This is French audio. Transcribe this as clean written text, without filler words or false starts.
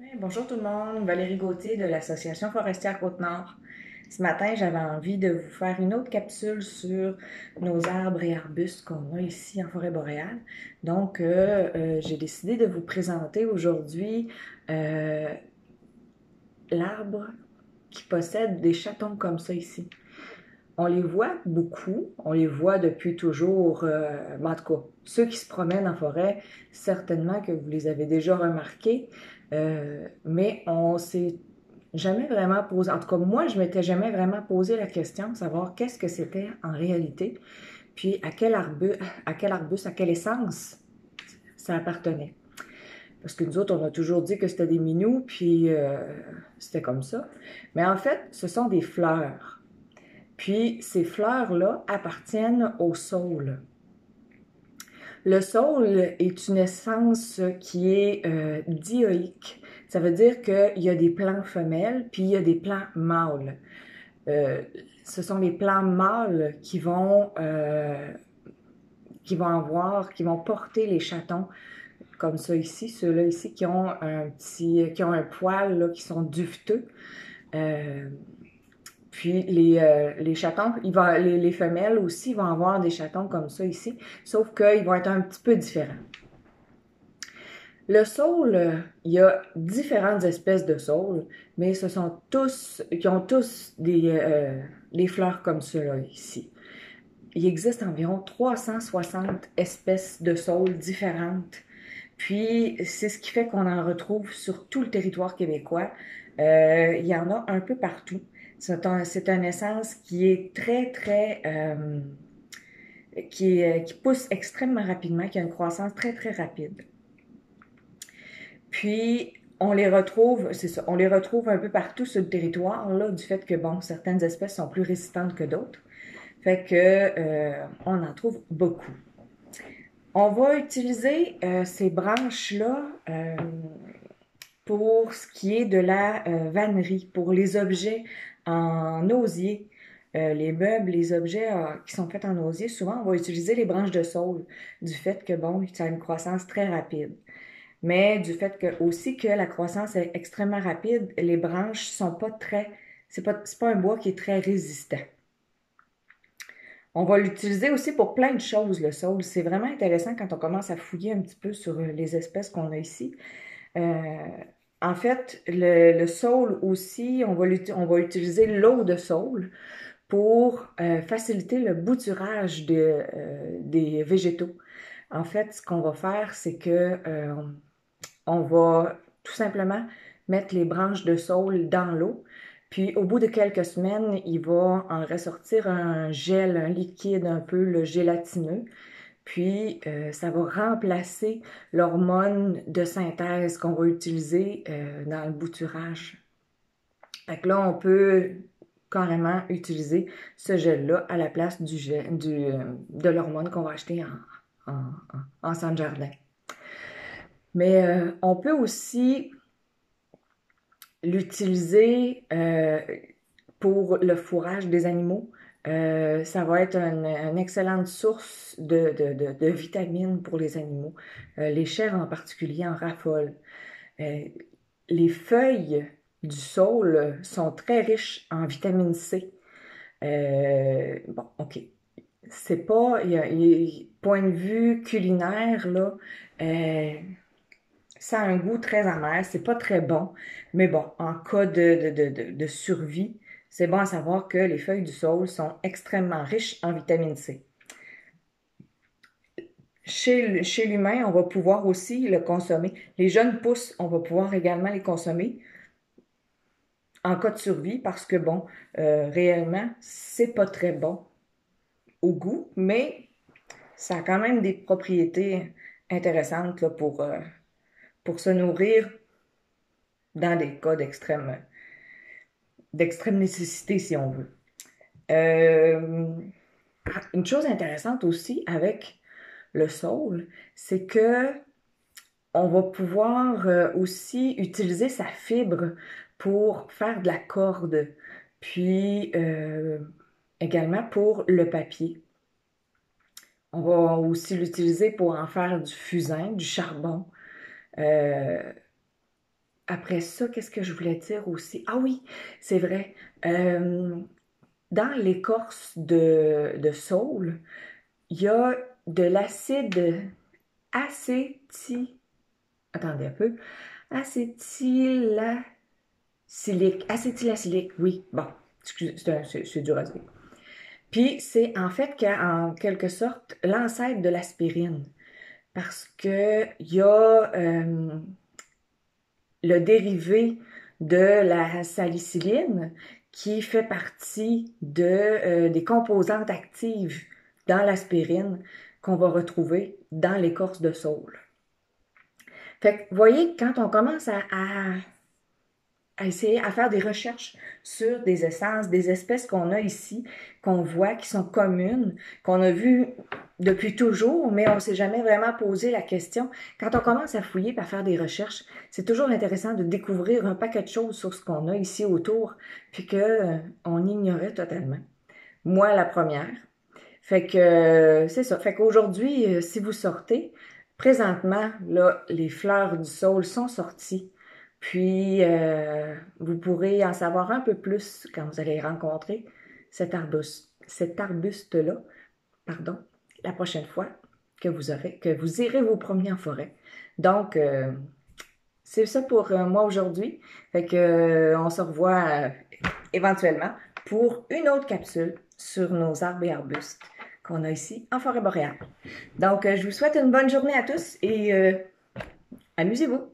Oui, bonjour tout le monde, Valérie Gauthier de l'Association forestière Côte-Nord. Ce matin, j'avais envie de vous faire une autre capsule sur nos arbres et arbustes qu'on a ici en forêt boréale. Donc, j'ai décidé de vous présenter aujourd'hui euh, l'arbre qui possède des chatons comme ça ici. On les voit beaucoup, on les voit depuis toujours, en tout cas, ceux qui se promènent en forêt, certainement que vous les avez déjà remarqués, mais on s'est jamais vraiment posé, en tout cas moi je m'étais jamais vraiment posé la question de savoir qu'est-ce que c'était en réalité, puis à quel arbuste, à quelle essence ça appartenait. Parce que nous autres, on a toujours dit que c'était des minous, puis c'était comme ça. Mais en fait, ce sont des fleurs. Puis ces fleurs-là appartiennent au saule. Le saule est une essence qui est dioïque. Ça veut dire qu'il y a des plants femelles, puis il y a des plants mâles. Euh, Ce sont les plants mâles qui vont porter les chatons comme ça ici, ceux-là ici qui ont un poil là, qui sont duveteux. Euh, Puis les chatons, les femelles aussi vont avoir des chatons comme ça ici, sauf qu'ils vont être un petit peu différents. Le saule, il y a différentes espèces de saule, mais ce sont tous, qui ont tous des fleurs comme cela ici. Il existe environ 360 espèces de saules différentes. Puis, c'est ce qui fait qu'on en retrouve sur tout le territoire québécois. Il y en a un peu partout. C'est une essence qui est qui pousse extrêmement rapidement, qui a une croissance très, très rapide. Puis, on les retrouve, c'est ça, on les retrouve un peu partout sur le territoire, là, du fait que, bon, certaines espèces sont plus résistantes que d'autres. Fait que, on en trouve beaucoup. On va utiliser ces branches-là pour ce qui est de la vannerie, pour les objets en osier. Les meubles, les objets qui sont faits en osier, souvent on va utiliser les branches de saule, du fait que bon, ça a une croissance très rapide. Mais du fait que aussi que la croissance est extrêmement rapide, les branches sont pas très, c'est pas un bois qui est très résistant. On va l'utiliser aussi pour plein de choses, le saule. C'est vraiment intéressant quand on commence à fouiller un petit peu sur les espèces qu'on a ici. Euh, En fait, le saule aussi, on va utiliser l'eau de saule pour faciliter le bouturage des végétaux. En fait, ce qu'on va faire, c'est que on va tout simplement mettre les branches de saule dans l'eau. Puis au bout de quelques semaines, il va en ressortir un gel, un liquide un peu le gélatineux. Puis ça va remplacer l'hormone de synthèse qu'on va utiliser dans le bouturage. Fait que là, on peut carrément utiliser ce gel-là à la place de l'hormone qu'on va acheter en centre jardin. Mais on peut aussi l'utiliser pour le fourrage des animaux. Ça va être une excellente source de vitamines pour les animaux. Les chèvres en particulier en raffolent. Euh, les feuilles du saule sont très riches en vitamine C. Bon, OK. C'est pas, point de vue culinaire, là, euh, ça a un goût très amer, c'est pas très bon, mais bon, en cas de survie, c'est bon à savoir que les feuilles du saule sont extrêmement riches en vitamine C. Chez l'humain, on va pouvoir aussi le consommer. Les jeunes pousses, on va pouvoir également les consommer en cas de survie parce que, bon, réellement, c'est pas très bon au goût, mais ça a quand même des propriétés intéressantes là, pour se nourrir dans des cas d'extrême nécessité, si on veut. Euh, une chose intéressante aussi avec le saule, c'est que on va pouvoir aussi utiliser sa fibre pour faire de la corde, puis également pour le papier. On va aussi l'utiliser pour en faire du fusain, du charbon. Euh, après ça, qu'est-ce que je voulais dire aussi? Ah oui, c'est vrai. Dans l'écorce de saule, il y a de l'acide Attendez un peu. Acétylacylique, oui. Bon, excusez, c'est dur à dire. Puis c'est en fait en quelque sorte l'ancêtre de l'aspirine. Parce que il y a le dérivé de la salicyline qui fait partie des composantes actives dans l'aspirine qu'on va retrouver dans l'écorce de saule. Fait que, vous voyez, quand on commence à essayer à faire des recherches sur des essences, des espèces qu'on a ici, qu'on voit, qui sont communes, qu'on a vues depuis toujours, mais on ne s'est jamais vraiment posé la question. Quand on commence à fouiller et à faire des recherches, c'est toujours intéressant de découvrir un paquet de choses sur ce qu'on a ici autour, puis qu'on ignorait totalement. Moi, la première. Fait que c'est ça. Fait qu'aujourd'hui, si vous sortez, présentement, là, les fleurs du saule sont sorties. Puis, vous pourrez en savoir un peu plus quand vous allez rencontrer cet arbuste-là, pardon, la prochaine fois que vous irez vous promener en forêt. Donc, c'est ça pour moi aujourd'hui. Fait que, on se revoit éventuellement pour une autre capsule sur nos arbres et arbustes qu'on a ici en forêt boréale. Donc, je vous souhaite une bonne journée à tous et amusez-vous!